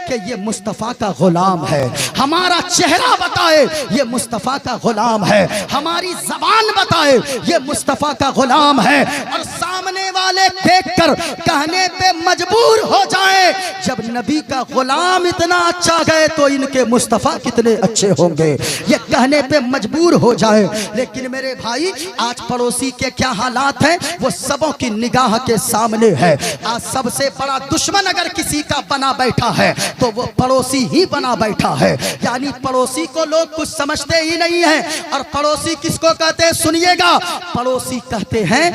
कि ये मुस्तफ़ा का गुलाम है, हमारा चेहरा बताए ये मुस्तफ़ा का गुलाम है, हमारी ज़बान बताए ये मुस्तफ़ा का गुलाम है, और सामने वाले देखकर कहने पे मजबूर हो जाए जब नबी का गुलाम इतना अच्छा गए तो इनके मुस्तफ़ा कितने अच्छे होंगे, ये कहने पे मजबूर हो जाए। लेकिन मेरे भाई आज पड़ोसी के क्या हालात हैं वो सबों की निगाह के सामने है। आज सबसे बड़ा दुश्मन अगर किसी का बना बैठा है तो वो पड़ोसी ही बना बैठा है। यानी पड़ोसी को लोग कुछ समझते ही नहीं है। और पड़ोसी किसको कहते हैं सुनिएगा, पड़ोसी कहते हैं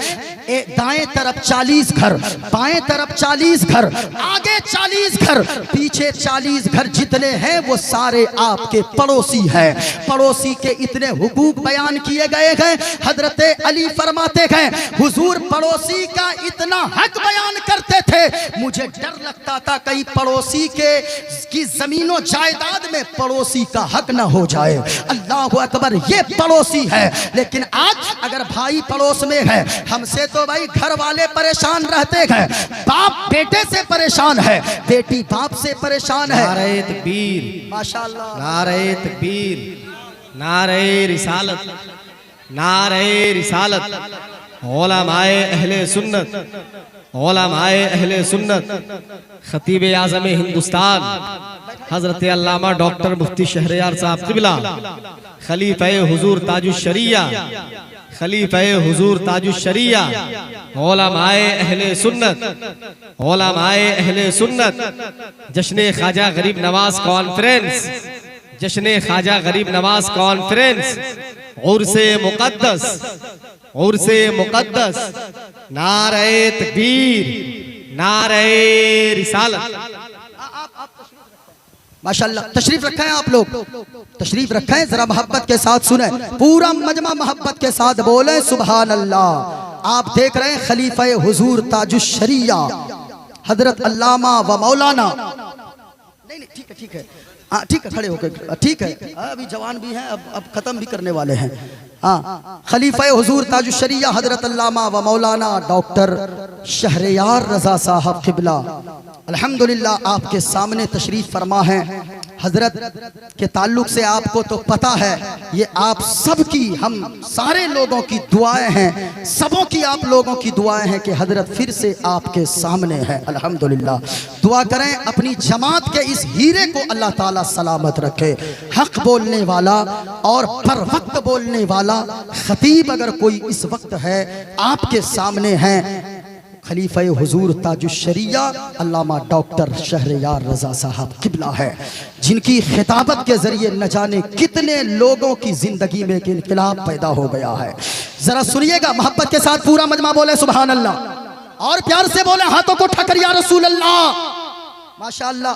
दाएं तरफ 40 घर, बाएं तरफ 40 घर, आगे 40 घर, पीछे 40 घर जितने हैं वो सारे आपके पड़ोसी हैं। पड़ोसी के इतने हुकूक बयान किए गए हैं। हजरत अली फरमाते हैं हुजूर पड़ोसी का इतना हक बयान करते थे, मुझे डर लगता था कहीं पड़ोसी की जमीनों जायदाद में पड़ोसी का हक न हो जाए। अल्लाह अकबर, ये पड़ोसी है। लेकिन आज अगर भाई पड़ोस में है, हमसे तो भाई घर वाले परेशान रहते हैं, बाप बेटे से परेशान है, बेटी बाप से परेशान है। नारे तकबीर, माशाअल्लाह, नारे तकबीर, नारे रिसालत, नारे रिसालत, उलमाए अहले सुन्नत, उलमाए अहले सुन्नत, खतीब आज़म हिंदुस्तान हजरत अल्लामा डॉक्टर मुफ्ती शहरयार साहब क़िबला, खलीफा हुजूर ताजुश शरिया, खलीफा हुजूर ताजुश शरिया, उलमाए अहले सुन्नत, उलमाए अहले सुन्नत, जश्न ख्वाजा गरीब नवाज कॉन्फ्रेंस, जश्न ख्वाजा गरीब नवाज कॉन्फ्रेंस, उर्से मुक़द्दस, उर्से मुक़द्दस, नारे तकबीर, नारे रिसालत। माशाअल्लाह, तशरीफ रखें आप लोग, तशरीफ रखें, जरा मोहब्बत के साथ सुने, पूरा मजमा मोहब्बत के साथ बोले सुभान अल्लाह। आप देख रहे हैं खलीफा हुजूर ताजुश शरिया हजरत अल्लामा व मौलाना, नहीं नहीं ठीक है ठीक है, हाँ ठीक है, खड़े होकर, ठीक है, अभी जवान भी हैं, अब खत्म भी करने वाले हैं। हाँ, खलीफा हुजूर ताजुश शरिया हजरत अल्लामा व मौलाना डॉक्टर शहरयार रजा साहब क़िबला अल्हम्दुलिल्लाह आपके सामने तशरीफ फरमा है। हजरत के ताल्लुक से आपको तो पता है, ये आप सब की, हम सारे लोगों की दुआएं हैं, सबों की आप लोगों की दुआएं हैं कि हजरत फिर से आपके सामने है। अल्हम्दुलिल्लाह दुआ करें अपनी जमात के इस हीरे को अल्लाह ताला सलामत रखे। हक बोलने वाला और पर वक्त बोलने वाला खतीब अगर कोई इस वक्त है आपके सामने है, खलीफा हुजूर ताजुश शरिया अल्लामा डॉक्टर शहरयार रजा साहब क़िबला है, जिनकी खिताबत के जरिए न जाने कितने लोगों की जिंदगी में एक इनकलाब पैदा हो गया है। जरा सुनिएगा मोहब्बत के साथ, पूरा मजमा बोले सुभान अल्लाह और प्यार से बोले हाथों को उठाकर या रसूल अल्लाह। माशाअल्लाह,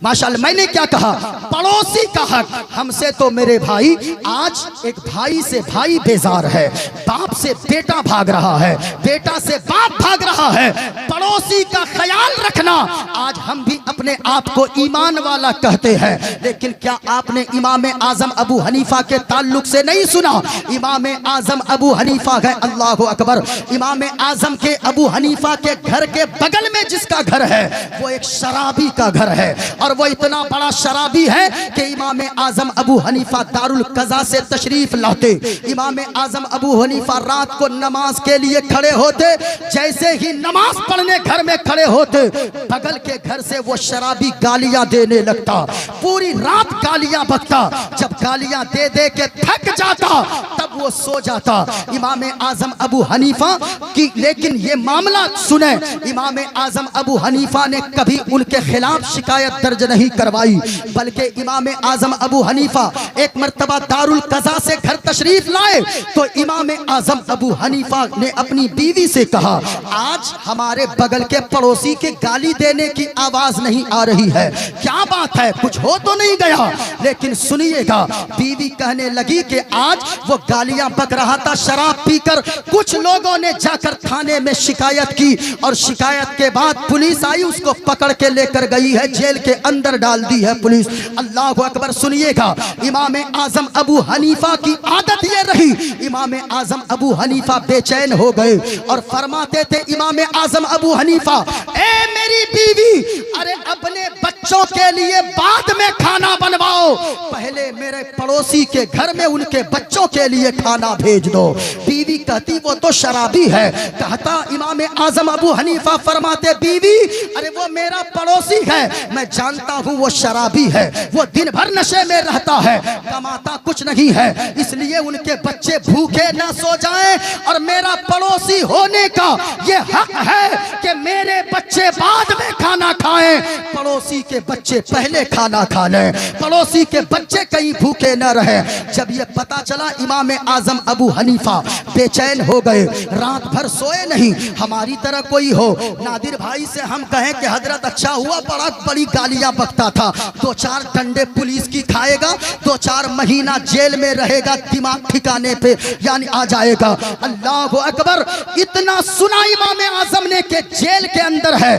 माशाअल्लाह। मैंने क्या कहा? पड़ोसी का हक। हमसे तो मेरे भाई, आज एक भाई से भाई बेजार है, बाप से बेटा भाग रहा है, बेटा से बाप भाग रहा है। पड़ोसी का ख्याल रखना, आज हम भी अपने आप को ईमान वाला कहते हैं, लेकिन क्या आपने इमाम आजम अबू हनीफा के ताल्लुक से नहीं सुना? इमाम आजम अबू हनीफा है, अल्लाह अकबर। इमाम आजम के अबू हनीफा के घर के बगल में जिसका घर है वो एक शराबी का घर है, और वो इतना बड़ा शराबी है कि इमाम आजम अबू हनीफा दारुल कज़ा से तशरीफ लाते। इमाम आजम अबू हनीफा रात को नमाज के लिए खड़े होते, जैसे ही नमाज पढ़ने घर में खड़े होते, बगल के घर से वो शराबी गालियां देने लगता, पूरी रात गालियां बकता। जब गालियां दे दे के थक जाता तब वो सो जाता। इमाम आजम अबू हनीफा की लेकिन ये मामला सुने, इमाम आजम अबू हनीफा ने कभी उनके खिलाफ शिकायत दर्ज नहीं करवाई, बल्कि इमाम आजम अबू हनीफा एक मर्तबा दारुल कज़ा से घर तशरीफ लाए तो इमाम आजम अबू हनीफा ने अपनी बीवी से कहा, आज हमारे बगल के पड़ोसी के गाली देने की आवाज नहीं आ रही है, क्या बात है, कुछ हो तो नहीं गया? लेकिन सुनिएगा, बीवी कहने लगी कि आज वो गालियां बक रहा था शराब पीकर। कुछ लोगों ने जाकर थाने में शिकायत की और शिकायत के बाद पुलिस आई, उसको पकड़ के लेकर गई है, जेल के अंदर डाल दी है पुलिस। अल्लाह अकबर। सुनिएगा, इमाम आजम अबू हनीफा की आदत ये रही, इमाम आजम अबू हनीफा बेचैन हो गए और फरमाते थे इमाम आजम अबू हनीफा, ए मेरी बीवी, अरे अपने बच्चों के लिए बाद में खाना बनवाओ, पहले मेरे पड़ोसी के घर में उनके बच्चों के लिए खाना भेज दो। बीवी कहती वो तो शराबी है। कहता इमाम आजम अबू हनीफा फरमाते, बीवी अरे वो मेरा पड़ोसी है, मैं जानता हूँ वो शराबी है, वो दिन भर नशे में रहता है, कमाता कुछ नहीं है, इसलिए उनके बच्चे भूखे ना सो जाएं, और मेरा पड़ोसी होने का ये हक है कि मेरे बच्चे बाद में खाना खाएं, पड़ोसी के बच्चे पहले खाना खा लें, पड़ोसी के बच्चे कहीं भूखे न रहे। जब ये पता चला इमाम आजम अबू हनीफा बेचैन हो गए, रात भर सोए नहीं। हमारी तरह कोई हो, नादिर भाई से हम कहें कि हजरत अच्छा हुआ बड़ा बड़ी गालियां बकता था, 2-4 डंडे पुलिस की खाएगा, 2-4 महीना जेल में रहेगा, दिमाग ठिकाने पे यानी आ जाएगा। अल्लाह अकबर। इतना सुना इमाम आजम ने कि जेल के अंदर है,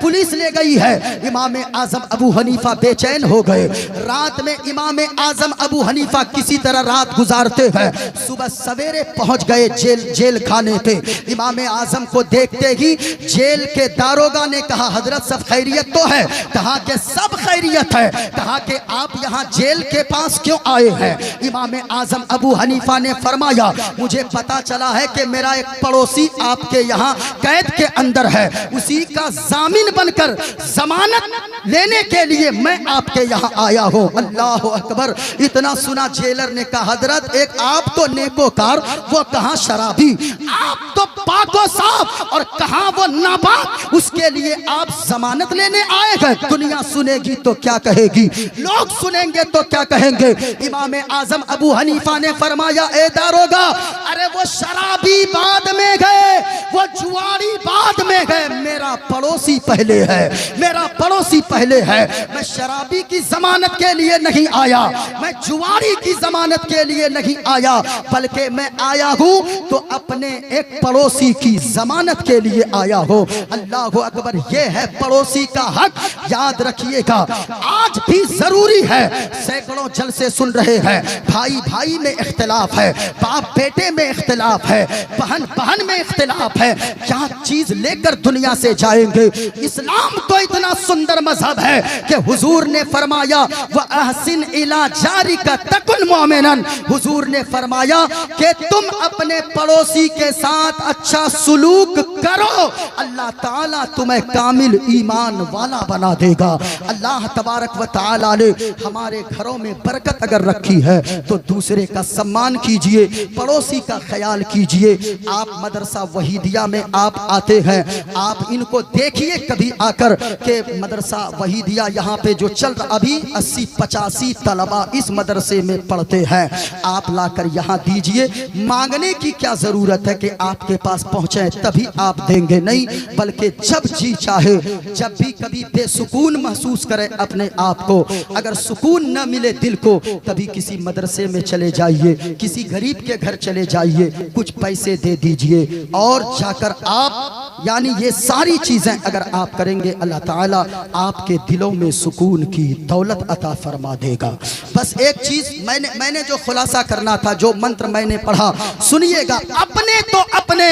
पुलिस ले गई है। इमाम आजम अबू हनीफा बेचैन हो गए। रात में इमाम आजम अबू हनीफा किसी तरह रात गुजारते हैं, सुबह सवेरे पहुंच गए जेल खाने पे। इमाम आजम को देखते ही जेल के दारोगा ने कहा, हजरत सब खैरियत तो है? कहा कि सब खैरियत है। कहा कि आप यहाँ जेल के पास क्यों आए हैं? इमाम आजम अबू हनीफा ने फरमाया, मुझे पता चला है कि मेरा एक पड़ोसी आपके यहाँ कैद के अंदर है, उसी का जामिन बनकर जमानत लेने के लिए मैं आपके यहाँ आया हूँ। अल्लाह अकबर। इतना सुना जेलर ने कहा, हजरत एक आप तो नेकोकार, वो कहाँ शराबी, आप तो पाको साफ और कहाँ वो नापाक, उसके लिए आप जमानत लेने आए हैं। दुनिया सुनेगी तो क्या कहेगी, लोग सुनेंगे तो क्या कहेंगे? इमाम आजम अबू हनीफा ने फरमाया, ए दारोगा, अरे वो शराबी बाद में गए, वो जुआरी बाद में गए, मेरा पड़ोसी पहले है, मेरा पड़ोसी पहले है। मैं शराबी की जमानत के लिए नहीं आया, मैं जुआरी की जमानत के लिए नहीं आया, बल्कि मैं आया हूँ तो अपने एक पड़ोसी की जमानत के लिए आया हूँ। अल्लाह अकबर। ये है पड़ोसी का हक, याद रखिएगा। आज भी जरूरी है, सैकड़ों जलसे सुन रहे हैं, भाई भाई में इख्तिलाफ है, बाप बेटे में इख्तिलाफ है, बहन बहन में इख्तिलाफ है, क्या चीज लेकर दुनिया से जाएंगे? इस्लाम तो इतना सुंदर मजहब है कि हुजूर ने फरमाया, व अहसिन इला जारी का तकुन मोमिनन, हुजूर ने फरमाया कि तुम अपने पड़ोसी के साथ अच्छा सुलूक करो, अल्लाह ताला तुम्हें कामिल ईमान वाला बना देगा। अल्लाह तबारक व ताला ने हमारे घरों में बरकत अगर रखी है तो दूसरे का सम्मान कीजिए, पड़ोसी का ख्याल कीजिए। आप मदरसा वहीदिया में आप आते हैं, आप इनको देखिए कभी आकर के मदरसा वहीदिया यहाँ पे जो चल रहा, अभी 80-85 तलबा इस मदरसे में पढ़ते हैं। आप लाकर यहाँ दीजिए। मांगने की क्या जरूरत है कि आपके पास पहुँचे तभी आप देंगे, नहीं, बल्कि जब जी चाहे, जब भी कभी बेसुकून महसूस करें अपने आप को, अगर सुकून न मिले दिल को, तभी किसी मदरसे में चले जाइए, किसी गरीब के घर चले जाइए, कुछ पैसे दे दीजिए और जाकर आप, यानी ये सारी चीजें अगर आप करेंगे, अल्लाह ताला आपके दिलों में सुकून की दौलत अता फरमा देगा। बस एक चीज मैंने जो खुलासा करना था, जो मंत्र मैंने पढ़ा, सुनिएगा। अपने तो अपने,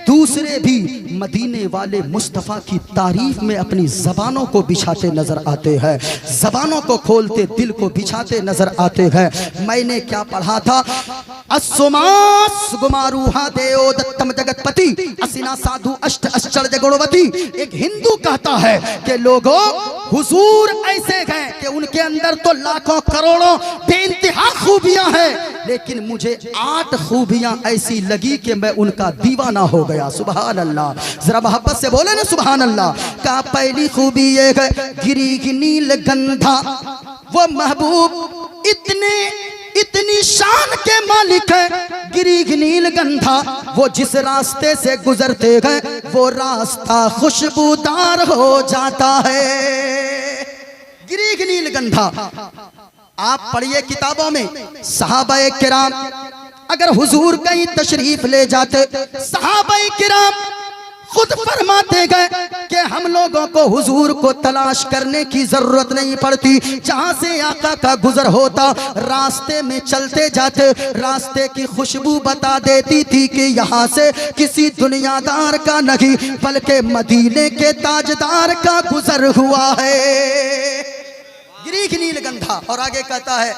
दूसरे भी मदीने वाले मुस्तफ़ा की तारीफ में अपनी जबानों को बिछाते नजर आते हैं, जबानों को खोलते, दिल को बिछाते नजर आते हैं। मैंने क्या पढ़ा था? अस्सुमास गुमारूहा देओ दत्तम जगतपति असिना साधु अष्ट आश्चर्य गुणवती। एक हिंदू कहता है कि लोगों, हुजूर ऐसे हैं कि उनके अंदर तो लाखों करोड़ों बेइंतहा खूबियां हैं, लेकिन मुझे 8 खूबियां ऐसी लगी कि मैं उनका दीवाना हो गया। सुभान अल्लाह, जरा मोहब्बत से बोले ना सुभान अल्लाह। का पहली खूबी ये है, गिरी नील गंधा, वो महबूब इतनी शान के मालिक है। गिरी नील गंधा, वो जिस रास्ते से गुजरते गए वो रास्ता खुशबूदार हो जाता है। गिरी नील गंधा, आप पढ़िए किताबों में, सहाबाए किराम अगर हुजूर कहीं तशरीफ ले जाते, सहाबाए किराम खुद फरमाते गए कि हम लोगों को हुजूर को तलाश करने की जरूरत नहीं पड़ती। जहां से आका का गुजर होता, रास्ते में चलते जाते रास्ते की खुशबू बता देती थी कि यहाँ से किसी दुनियादार का नहीं, बल्कि मदीने के ताजदार का गुजर हुआ है। गिरी नीलगंधा। और आगे कहता है,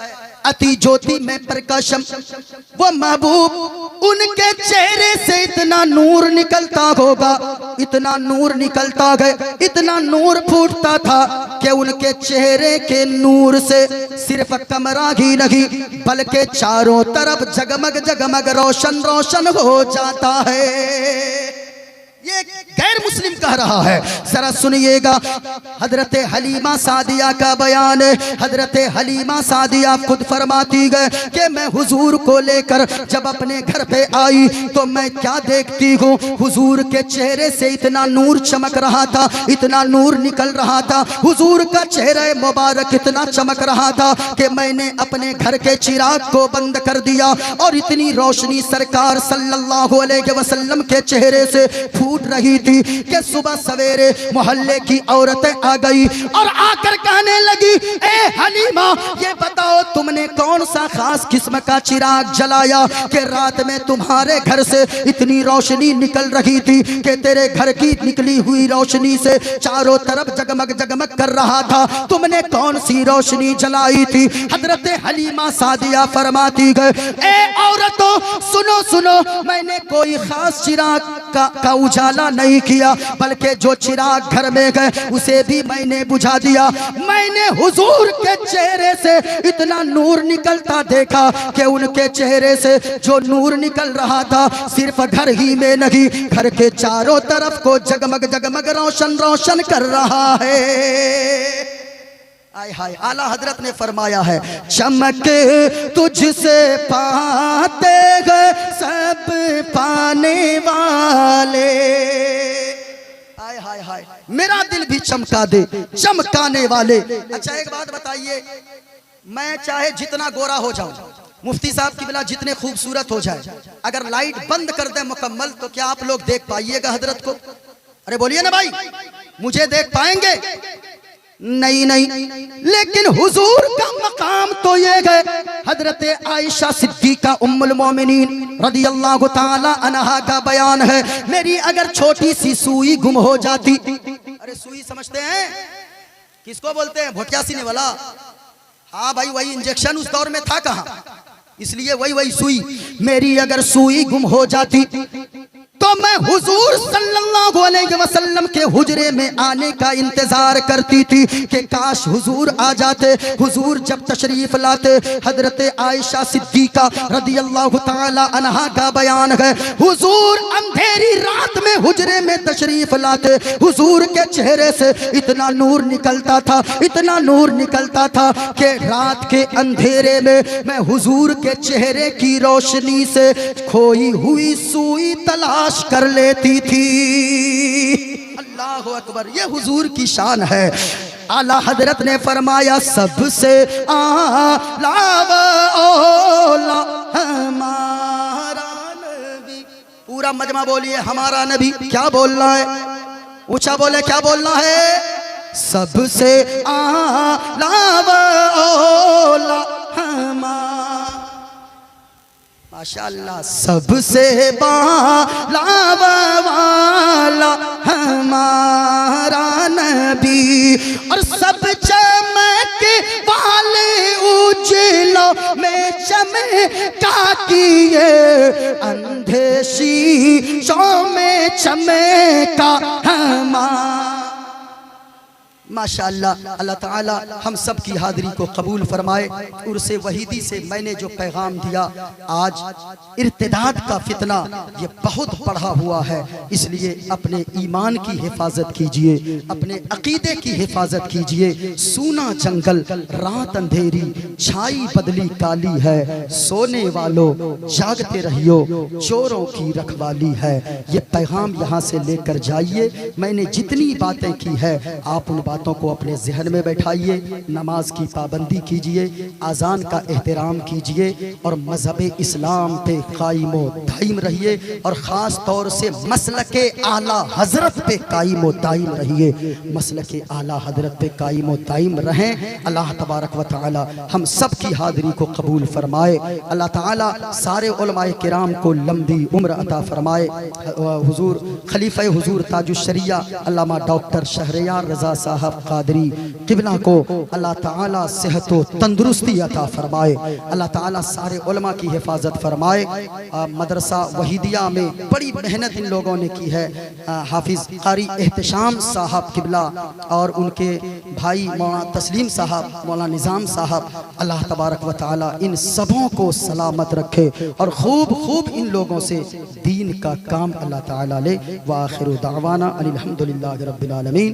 अति ज्योति में प्रकाशम, वो महबूब, उनके चेहरे से इतना नूर निकलता होगा, इतना नूर निकलता गया, इतना नूर फूटता था कि उनके चेहरे के नूर से सिर्फ कमरा ही नहीं, बल्कि चारों तरफ जगमग जगमग रोशन रोशन हो जाता है। ये गैर मुस्लिम कह रहा है, जरा सुनिएगा। हजरत हलीमा सादिया का बयान है। हजरत हलीमा सादिया खुद फरमाती गए कि मैं हुजूर को लेकर जब अपने घर पे आई तो मैं क्या देखती हूँ, हुजूर के चेहरे से इतना नूर चमक रहा था, इतना नूर निकल रहा था, हुजूर का चेहरा मुबारक इतना चमक रहा था कि मैंने अपने घर के चिराग को बंद कर दिया और इतनी रोशनी सरकार सल्लल्लाहु अलैहि वसल्लम के चेहरे से फूट रही थी कि सुबह सवेरे मोहल्ले की औरतें आ गई और आकर कहने लगी, ए हलीमा, ये बताओ तुमने कौन सा खास किस्म का चिराग जलाया कि रात में तुम्हारे घर से इतनी रोशनी निकल रही थी कि तेरे घर की निकली हुई रोशनी से चारों तरफ जगमग जगमग कर रहा था, तुमने कौन सी रोशनी जलाई थी? हजरत हलीमा सादिया फरमाती गए, ए औरतों, सुनो सुनो, मैंने कोई खास चिराग का उजाला नहीं किया, बल्कि जो चिराग घर में गए उसे भी मैंने बुझा दिया। मैंने हुजूर के चेहरे से इतना नूर निकलता देखा कि उनके चेहरे से जो नूर निकल रहा था सिर्फ घर ही में नहीं, घर के चारों तरफ को जगमग जगमग रोशन रोशन कर रहा है। आय हाय, आला हजरत ने फरमाया है, चमक तुझसे पाते गए सब पाने वाले। आय हाय हाय, मेरा दिल भी चमका दे चमकाने वाले। अच्छा एक बात बताइए, मैं चाहे जितना गोरा हो जाऊं, मुफ्ती साहब की बिला जितने खूबसूरत हो जाए, अगर लाइट बंद कर दे मुकम्मल, तो क्या आप लोग देख पाइएगा हजरत को? अरे बोलिए ना भाई, मुझे देख पाएंगे? नहीं नहीं, लेकिन हुजूर का मकाम तो ये है। हजरत आयशा सिद्दीका उम्मुल मोमिनीन रदियल्लाहु ताला अन्हा का बयान है, मेरी अगर छोटी सी सुई गुम हो जाती, अरे सुई समझते हैं किसको बोलते हैं? भोटिया सीने वाला। हाँ भाई, वही इंजेक्शन उस दौर में था कहाँ, इसलिए वही सुई। मेरी अगर सुई गुम हो जाती तो मैं हुजूर सल्लल्लाहु अलैहि वसल्लम के हुजरे में आने का इंतजार करती थी कि काश हुजूर आ जाते। हुजूर जब तशरीफ लाते, हजरत आयशा सिद्दीका रदियल्लाहु ताला अन्हा का बयान है, हुजूर अंधेरी रात में हुजरे में तशरीफ लाते। हुजूर के चेहरे से इतना नूर निकलता था, इतना नूर निकलता था कि रात के अंधेरे में मैं हुजूर के चेहरे की रोशनी से खोई हुई सुई तलाश कर लेती थी। अल्लाह अकबर, ये हुजूर की शान है। आला हजरत ने फरमाया सबसे आला औला हमारा नबी। पूरा मजमा बोलिए हमारा नबी। क्या बोलना है? ऊंचा बोले, क्या बोलना है? सबसे आला औला हमारा, माशाअल्लाह, सबसे बाला वाला हमारा नबी और सब चमक वाले उजलों में चमका किए, अंधे शीशों में चमका हमारा। माशाअल्लाह, अल्लाह ताला हम सब की हाज़िरी को कबूल फरमाए। उर्से वहीदी से मैंने जो पैगाम दिया, आज इर्तिदाद का फितना ये बहुत बढ़ा हुआ है, इसलिए अपने ईमान की हिफाजत कीजिए, अपने अकीदे की हिफाजत कीजिए। सूना जंगल रात अंधेरी, छाई बदली काली है, सोने वालों जागते रहियो, चोरों की रखवाली है। ये पैगाम यहाँ से लेकर जाइए। मैंने जितनी बातें की है आप उन बातों को अपने जहन में बैठाइए। नमाज की पाबंदी कीजिए, आज़ान का एहतराम कीजिए और मजहब इस्लाम पे कायम दायम रहिए और ख़ास तौर से मसलके आला हजरत पे कायम दायम रहिए। मसलके आला हजरत पे कायम दायम रहें। अल्लाह तबारक व तआला हम सब की हाज़िरी को कबूल फरमाए। अल्लाह ताला सारे उलमाए किराम को लंबी उम्र अता फरमाए। हुजूर खलीफा हुजूर ताजुश्शरिया अल्लामा डॉक्टर शहरयार रज़ा साहब कादरी किबला को अल्लाह ताला सेहत व तंदुरुस्ती अता फरमाए। अल्लाह ताला सारे उलमा की हिफाजत फरमाए। मदरसा वहीदिया में बड़ी मेहनत इन लोगों ने की है। हाफिज कारी एहतशाम साहब किबला और उनके भाई मौलाना तस्लीम साहब, मौलाना निज़ाम साहब, अल्लाह तबारक व तआला इन सबों को सलामत रखे और खूब खूब इन लोगों से दीन का काम अल्लाह ताला ले। व आखिरु दावाना अनिल हम्दुलिल्लाहि रब्बिल आलमीन।